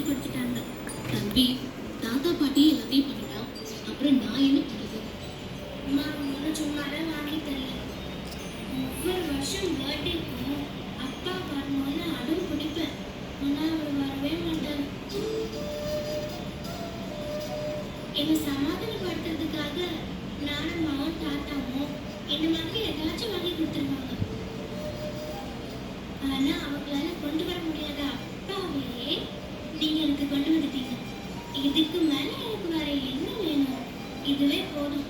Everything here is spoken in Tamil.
கொடுத்துட்டாங்க. தம்பி, தாத்தா பாட்டி எல்லாத்தையும் பண்ணிட்டா, அப்புறம் நான் என்ன பண்றது? அம்மா ஒன்றும் சும்மாதான் வாங்கி தரல. ஒவ்வொரு வருஷம் பர்த்டேக்கும் அப்பா வரணும்னு அடம் பிடிப்பேன். ஆனால் அவர் வரவே மாட்டார். என்னை சமாதானப்படுத்துறதுக்காக நானம்மாவும் தாத்தாவும் இந்த மாதிரி ஏதாச்சும் வாங்கி கொடுத்துருவாங்க. ஆனா அவங்களால கொண்டு வர முடியாத அப்பாவையே நீங்க எனக்கு கொண்டு வந்துட்டீங்க. இதுக்கு மேல எனக்கு வேற என்ன வேணும்? இதுவே போதும்.